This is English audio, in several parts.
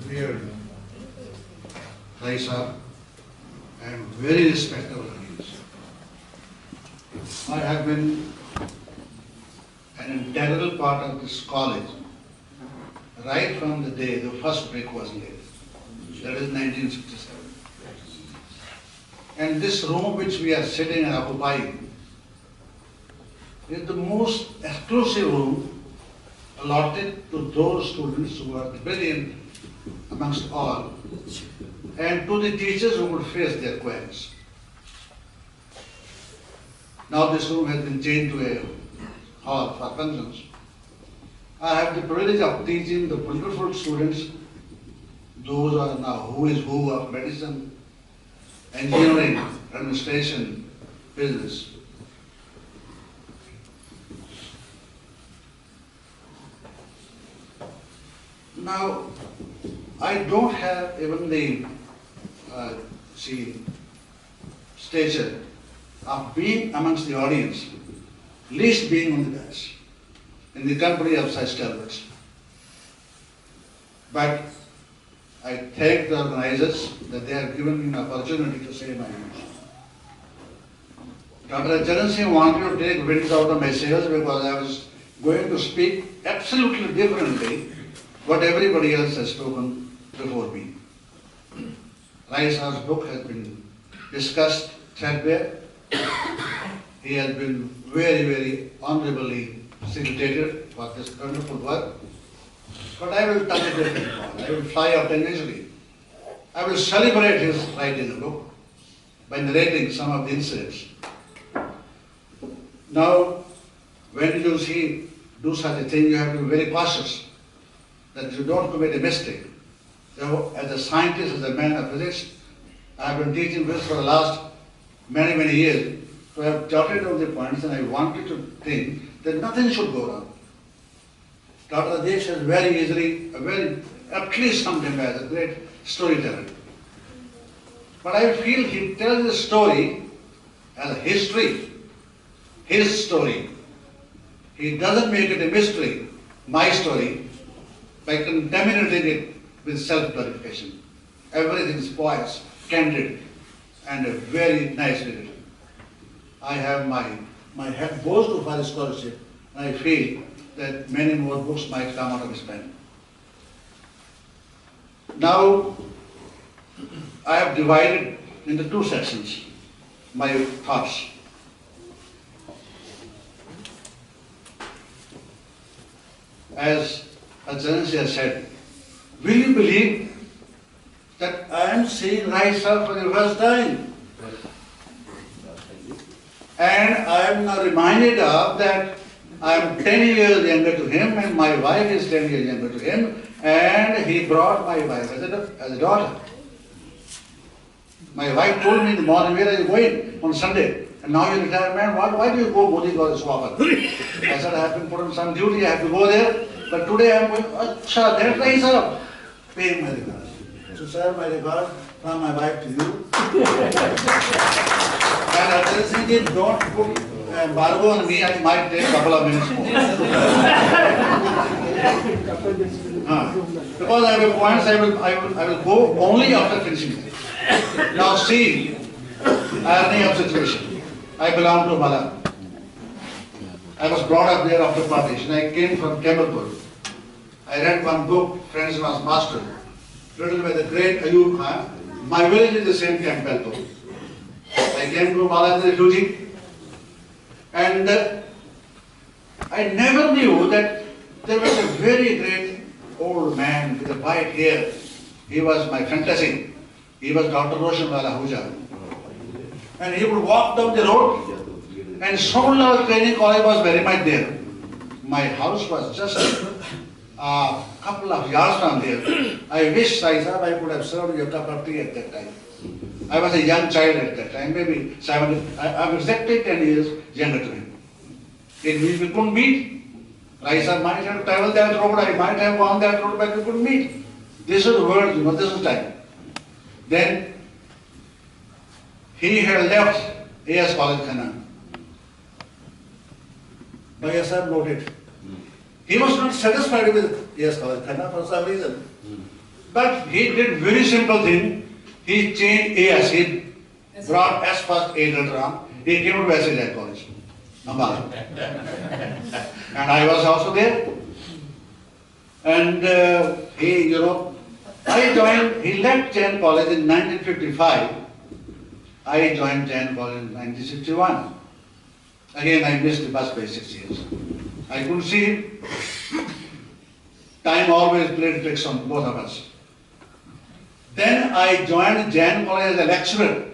revered Rahi sir and very respectable Rahis. I have been an integral part of this college right from the day the first brick was laid. That is 1967. And this room which we are sitting and occupying is the most exclusive room allotted to those students who are brilliant amongst all, and to the teachers who would face their queries. Now this room has been changed to a hall for functions. I have the privilege of teaching the wonderful students, those who are now who is who of medicine, engineering, administration, business. Now, I don't have even the stature of being amongst the audience, least being on the dais, in the company of such stalwarts. But I thank the organizers that they have given me an opportunity to say my views. Dr. Chander Singh wanted to take winds out of my sails because I was going to speak absolutely differently what everybody else has spoken before me. Rahi sir's book has been discussed threadbare. He has been very, very honorably celebrated for this wonderful work. But I will touch it differently. I will fly out unusually. I will celebrate his writing the book by narrating some of the incidents. Now, when you do such a thing, you have to be very cautious that you don't commit a mistake. So, as a scientist, as a man of physics, I have been teaching this for the last many, many years. So I have jotted down the points and I wanted to think that nothing should go wrong. Dr. Rajesh is very easily, aptly summed him as a great storyteller. But I feel he tells the story as a history, his story. He doesn't make it a mystery, my story, by contaminating it with self-glorification. Everything is poised, candid, and very nicely written. I have my head goes to for scholarship, and I feel that many more books might come out of his pen. Now, I have divided into two sections my thoughts. As Ajahn has said, will you believe that I am seeing Rahi sir for the first time? And I am now reminded of that I am 10 years younger to him and my wife is 10 years younger to him, and he brought my wife as a daughter. My wife told me in the morning, where are you going on Sunday? And now you're a retired man, why do you go Modi College so often? I said, I have been put on some duty, I have to go there. But today I am going, Acha, that's Rahi sir. Pay my regards. So sir, my regards from my wife to you. And Ajahn Singh, don't put embargo on me, I might take a couple of minutes more. Because I have points, I will go only after finishing it. Now see, irony of situation. I belong to Mala. I was brought up there after partition. I came from Kemmerpur. I read one book, Friends was Master, written by the great Ayub Khan. My village is the same Kempelpur. I came to Mala as a refugee. And I never knew that there was a very great old man with a white hair. He was my fantasy. He was Dr. Roshanwala Huja. And he would walk down the road, and Surindra Lal training college was very much there. My house was just a couple of yards from there. I wish, Sai Sahib, I could have served you a cup of tea at that time. I was a young child at that time, maybe 7. I'm exactly 10 years younger to him. It means we couldn't meet. Rahi sir might have traveled that road, I might have gone that road, but we couldn't meet. This is the world, this is time. Then he had left A.S. College Khana. Bhaiya sir noted. He was not satisfied with A.S. College Khana for some reason. But he did very simple thing. He changed AS. He brought S first A later on. He came to SLA college, Ambala. And I was also there. And he left Jain College in 1955. I joined Jain College in 1961. Again, I missed the bus by 6 years. I couldn't see him. Time always played tricks on both of us. Then I joined Jain College as a lecturer.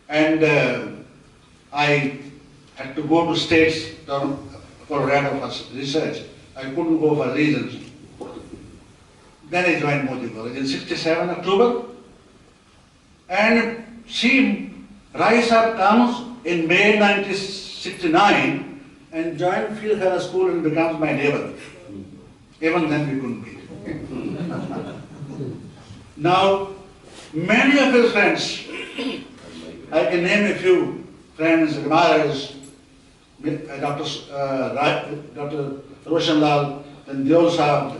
And I had to go to States for research. I couldn't go for reasons. Then I joined Modi College in 67 October. And see, Rahi sir comes in May 1969 and joined Field High School and becomes my neighbor. Even then we couldn't meet. Now, many of his friends, I can name a few friends, admirers, Dr. Surindra Lal, then Diol Sahab,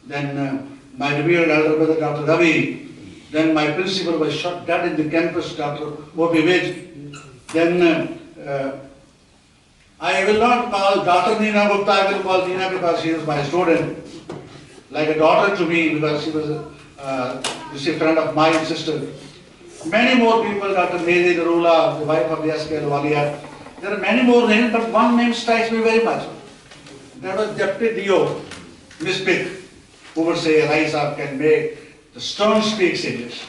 then my revered elder brother Dr. Rahi, then my principal was shot dead in the campus, Dr. O.P. Vij. Then I will not call Dr. Neena Gupta, I will call Neena because she was my student, like a daughter to me because she was a friend of my sister. Many more people, Dr. Mehdi Darula, the wife of the S.K. Walia. There are many more names, but one name strikes me very much. That was Deputy D.O., Miss Pick, who would say Rahi Sahab can make the stone speaks English.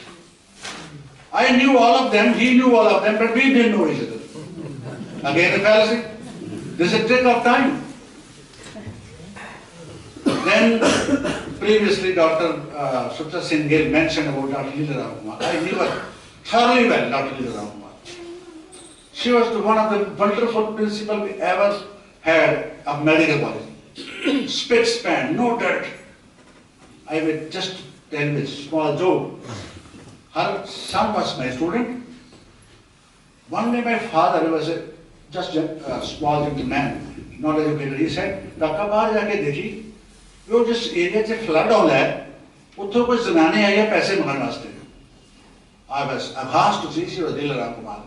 I knew all of them, he knew all of them, but we didn't know each other. Again a fallacy. This is a trick of time. Then previously Dr. Sutra Singh Gill mentioned about Dr. Leela Ram Kumar. I knew her thoroughly well, Dr. Leela Ram Kumar. She was one of the wonderful principals we ever had of medical college. Spick span, no dirt. I will just tell you a small joke. Her son was my student. One day my father was just a small gentleman, not educated. He said, Dr. Baal jaake dekhi, वो जिस area से flood हो रहा है, उत्तर कुछ जनाने आई है पैसे मांगने वास्ते. I was asked to see she was Leela Ram Kumar.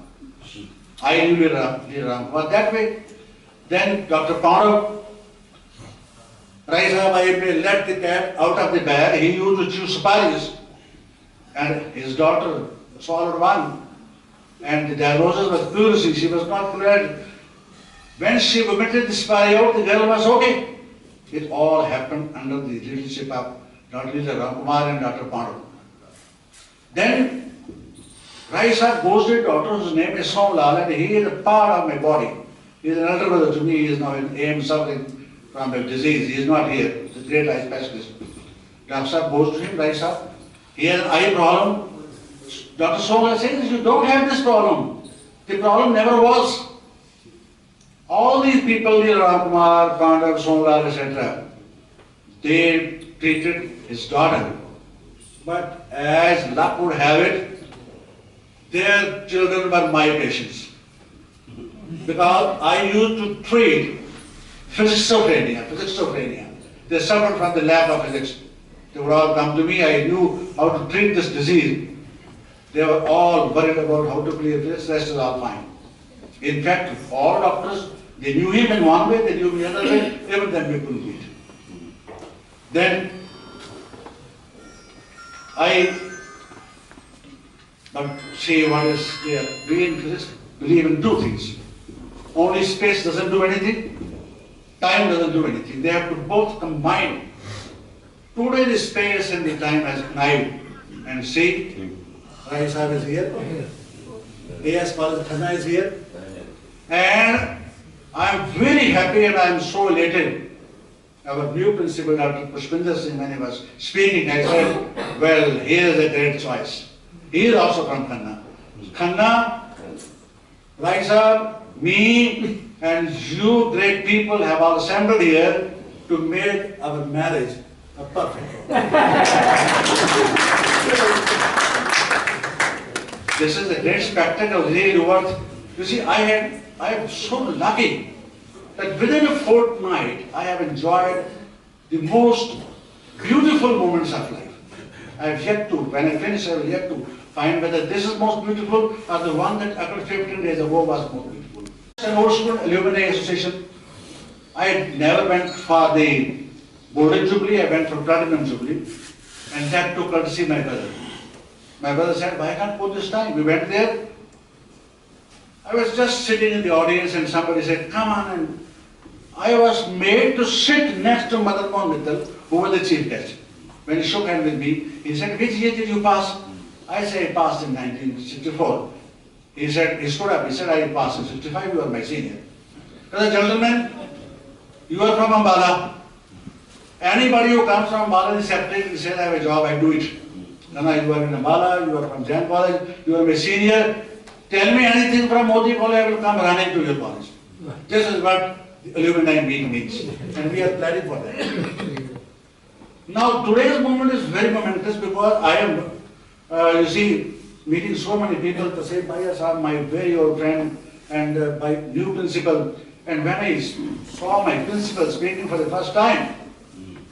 I knew Leela Ram Kumar that way. Then Dr. Prof, Rahi Sahab, I let the cat out of the bag. He used to chew saparis, and his daughter swallowed one, and the diagnosis was pleurisy. She was not cleared. When she vomited the sapari out, the girl was okay. It all happened under the leadership of Dr. Leela Ram Kumar and Dr. Prof. Then Rahi Sahab goes to a doctor whose name is Surindra Lal, and he is a part of my body. He is an elder brother to me. He is now in AIM suffering from a disease. He is not here. He is a great eye specialist. Dr. Sahab goes to him, Rahi Sahab. He has an eye problem. Dr. Surindra says, you don't have this problem. The problem never was. All these people, Leela Ram Kumar, Pandab, Surindra, etc., they treated his daughter. But as luck would have it, their children were my patients. Because I used to treat physicophrenia. They suffered from the lack of physics. They would all come to me. I knew how to treat this disease. They were all worried about how to clear this, rest is all fine. In fact, all doctors, they knew him in one way, they knew me another way, even then we couldn't meet. Then but see what is there. We in physics believe in two things. Only space doesn't do anything, time doesn't do anything. They have to both combine. Today the space and the time has connived. And see, Rahi Sahab is here. A.S. Khanna is here. And I am very happy and I am so elated. Our new principal, Dr. Pushpinder Singh, when he was speaking, I said, well, here is a great choice. He is also from Khanna. Khanna, Rahi Sahab, me, and you great people have all assembled here to make our marriage a perfect one. This is a great spectacle, really worth. You see, I am so lucky that within a fortnight I have enjoyed the most beautiful moments of life. I have yet to, when I finish, I have yet to find whether this is most beautiful or the one that occurred 15 days ago was most beautiful. An old student alumni association. I never went for the Golden Jubilee, I went for Platinum Jubilee, and that took courtesy my brother. My brother said, why can't put this time? We went there. I was just sitting in the audience and somebody said, come on. And I was made to sit next to Madan Mohan Mittal, who was the chief guest. When he shook hands with me, he said, which year did you pass? I said, I passed in 1964. He said, he stood up, he said, I passed in 65, you are my senior. I said, gentlemen, you are from Ambala. Anybody who comes from Ambala is separate, he said, I have a job, I do it. Nana, you are in Ambala, you are from Jain College, you are my senior. Tell me anything from Modi College, I will come running to your college. This is what the alumni meet means. And we are planning for that. Now, today's moment is very momentous because I am, you see, meeting so many people to say, Bhaiya Sahab, my very old friend and my new principal. And when I saw my principal speaking for the first time,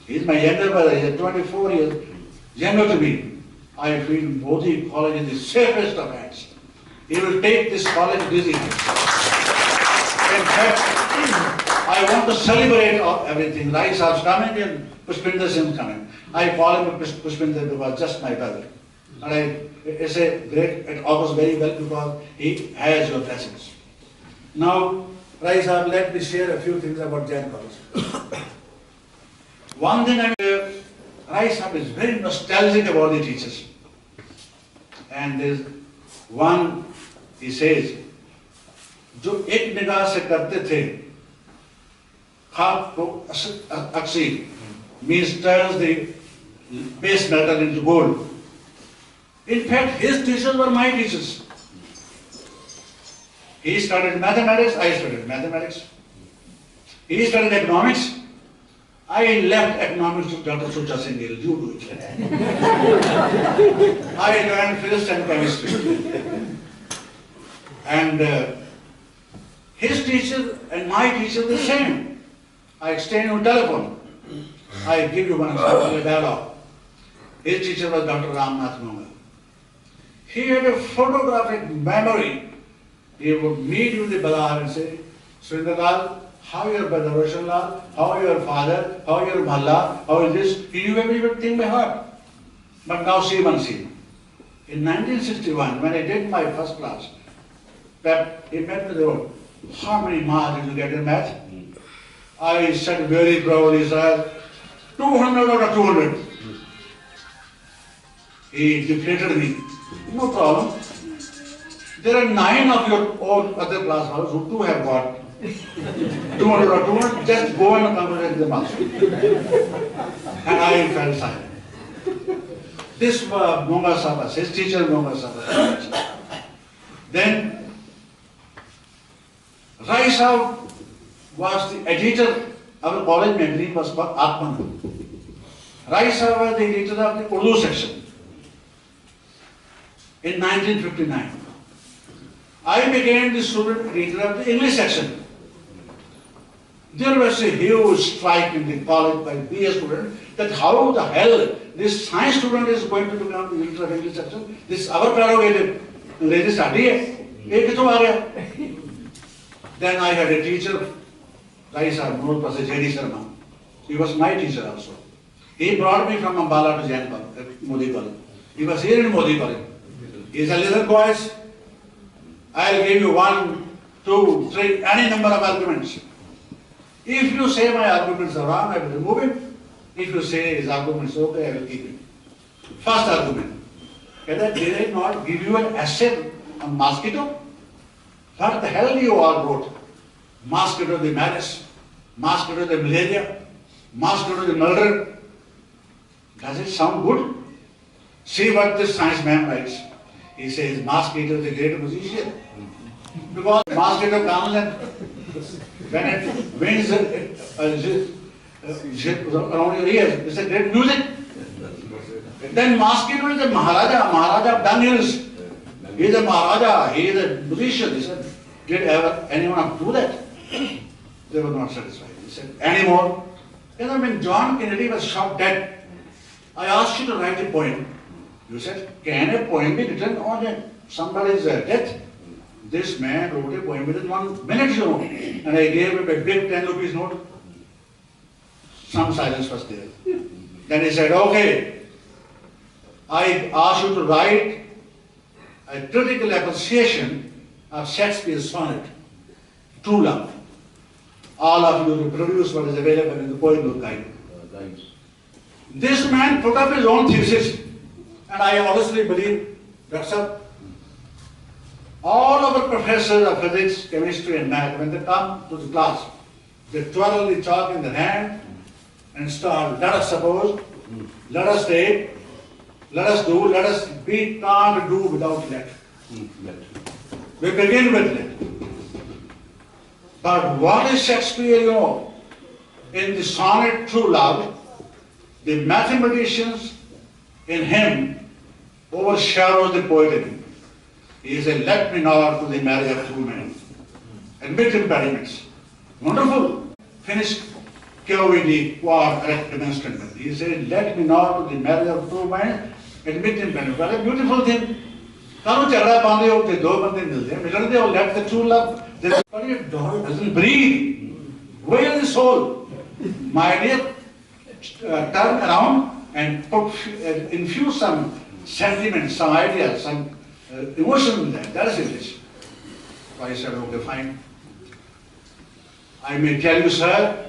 he is my younger brother, he is 24 years younger to me. I feel Modi College is the safest of hands. He will take this college dizzy. In fact, I want to celebrate everything. Rahi Sahib is coming and Pushpinder Singh is coming. I call him Pushpinder because just my brother. And it's a great, it augurs very well because he has your blessings. Now, Rahi Sahib, let me share a few things about Jain College. One thing Rahi Sahib is very nostalgic about the teachers. And there's one, he says, जो एक निगाह से करते थे खाक को अक्सी means turns the base metal into gold. In fact, his teachers were my teachers. He studied mathematics, I studied mathematics. He studied economics. I left economics to Dr. Sucha Singh. You do it. I joined physics and chemistry. And his teacher and my teacher the same. I exchange on telephone. I give you one example, a dialogue. His teacher was Dr. Ramnath Munga. He had a photographic memory. He would meet you in the bazaar and say, Surindra Lal, how your brother Roshan Lal, how your father, how your Bhalla, how is this? He knew everything by heart. But now see one scene. In 1961, when I did my first class, he met me the road. How many marks did you get in math? I said very proudly, sir, 200 out of 200. He deflated me. No problem. There are 9 of your own other class fellows who too have got 200 or 200. Just go and congratulate them also. And I felt silent. This was Monga Sabas, his teacher Monga Sabas. Then Rahi Sahib was the editor. Our college magazine was called Atman. Rahi Sahib was the editor of the Urdu section. In 1959, I became the student editor of the English section. There was a huge strike in the college by BA students that how the hell this science student is going to become the editor of English section. This is our prerogative. Ladies study hai. Then I had a teacher, Rahi Sahib, J.D. Sharma. He was my teacher also. He brought me from Ambala to Jain Modi College. He was here in Modi College. He said, listen boys, I'll give you 1, 2, 3, any number of arguments. If you say my arguments are wrong, I will remove it. If you say his arguments are okay, I will keep it. First argument. Did I not give you an essay on mosquito? What the hell you all wrote? Mosquito the menace, mosquito the malaria, mosquito the murder. Does it sound good? See what this science man writes. He says mosquito is a great musician. Because mosquito comes and when it wings around your ears, it's a great music. Then mosquito is the Maharaja of Daniels. He is a Maharaja, he is a musician. He said, did ever anyone do that? They were not satisfied. He said, anymore. When John Kennedy was shot dead I asked you to write a poem. You said, can a poem be written on somebody's death? This man wrote a poem within 1 minute, you know. And I gave him a big 10 rupees note. Some silence was there. Then he said, okay, I asked you to write a critical appreciation of Shakespeare's sonnet, True Love. All of you reproduce what is available in the poem book guide. This man put up his own thesis, and I honestly believe that's all our professors of physics, chemistry, and math, when they come to the class, they twirl the chalk in their hand and start, let us suppose, let us take, let us do, let us, we can't do without let. We begin with let. But what is Shakespeare, you know? In the sonnet True Love, the mathematicians in him overshadow the poet in him. He is a let me not to the marriage of two men. Admit impediments. Wonderful. Finished QED, quad erect demonstrator. He said, let me not to the marriage of two men. Admit impediments. What a beautiful thing. Karu chagda paande ho te do bande milte hain. Milne ho let the true love. But your dog doesn't breathe. Where is the soul? My dear, turn around and infuse some sentiments, some ideas, some emotion in that. That is English. So I said, okay, fine. I may tell you, sir,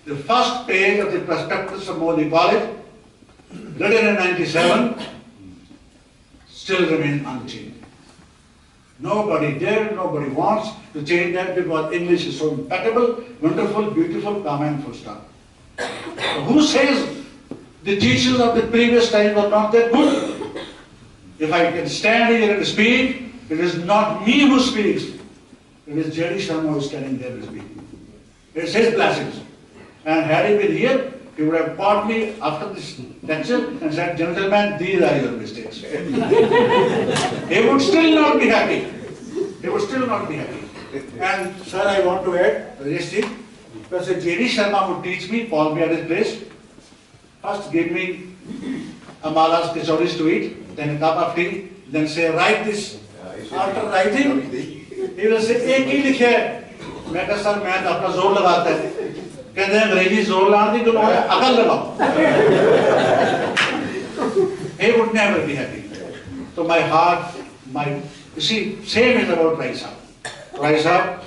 the first page of the prospectus of Modi College, written in 97, still remains unchanged. Nobody dare, nobody wants to change that because English is so impeccable, wonderful, beautiful, calm and full stop. Who says the teachers of the previous time were not that good? If I can stand here and speak, it is not me who speaks. It is J.D. Sharma who is standing there to speak. It's his blessings. And had he been here, he would have caught me after this lecture and said, gentlemen, these are your mistakes. He would still not be happy. He would still not be happy. And sir, I want to add, Retd, because J.D. Sharma would teach me, call me at his place, first give me a mala's kachoris to eat, then a cup of tea, then say, write this. After writing, he will say, ek hi likhe hai. मैं कहा sir मैं तो अपना जोर लगाता है कहते हैं अंग्रेजी जोर लाने की तो उन्होंने अकल लगाओ he would never be happy. So my heart, you see, same is about Rahi Sahab.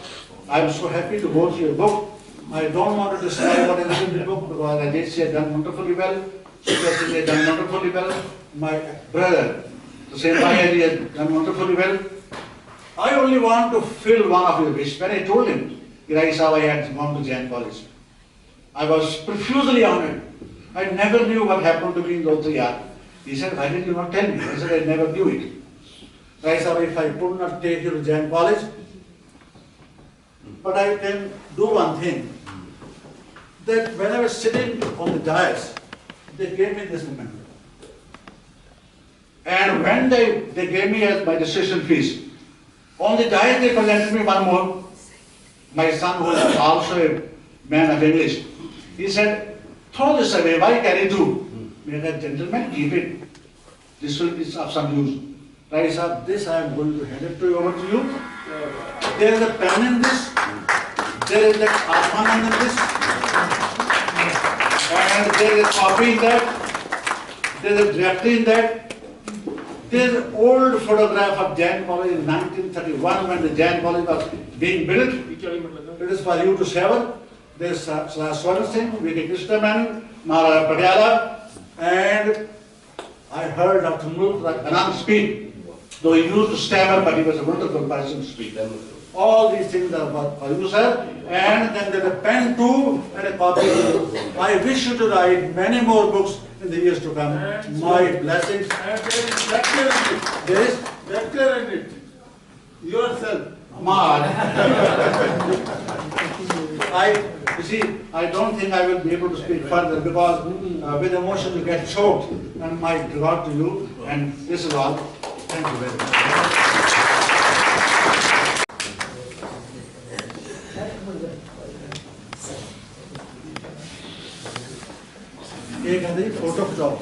I am so happy to go through your book. I don't want to describe what is in the book because I did say done wonderfully well. Super has done wonderfully well. My brother, the same way he has done wonderfully well. I only want to fill one of your wishes. When I told him, Rahi Sahab, I had gone to Jain College, I was profusely honored. I never knew what happened to me in those 3 years. He said, why did you not tell me? I said, I never knew it. Rahi Sahab, if I could not take you to Jain College, but I can do one thing, that when I was sitting on the dais, they gave me this memento. And when they gave me as my registration fees, on the dais they presented me one more. My son was also a man of English. He said, throw this away, why carry two? I said, gentlemen, keep it. This will be of some use. Rahi Sahab, this I am going to hand it over to you. There is a pen in this. There is a Atman in this. And there is a copy in that. There is a directory in that. There is an old photograph of Jain College in 1931 when the Jain College was being built. It is for you to savor. There is Swarna Singh, V.K. Krishna Menon, Maharaja Patiala, and I heard Dr. Anand speak. Though he used to stammer, but he was a wonderful person to speak. All these things are for you, sir. And then there is a pen too and a copy. I wish you to write many more books in the years to come. My blessings. And there is lecture in it. There is Lecture in it. Yourself. You see, I don't think I will be able to speak further because with emotion you get choked. And my regard to you. And this is all. Thank you very much. ਇਹ ਕਹਿੰਦੇ ਜੀ photo ਖਿਚਾਓ।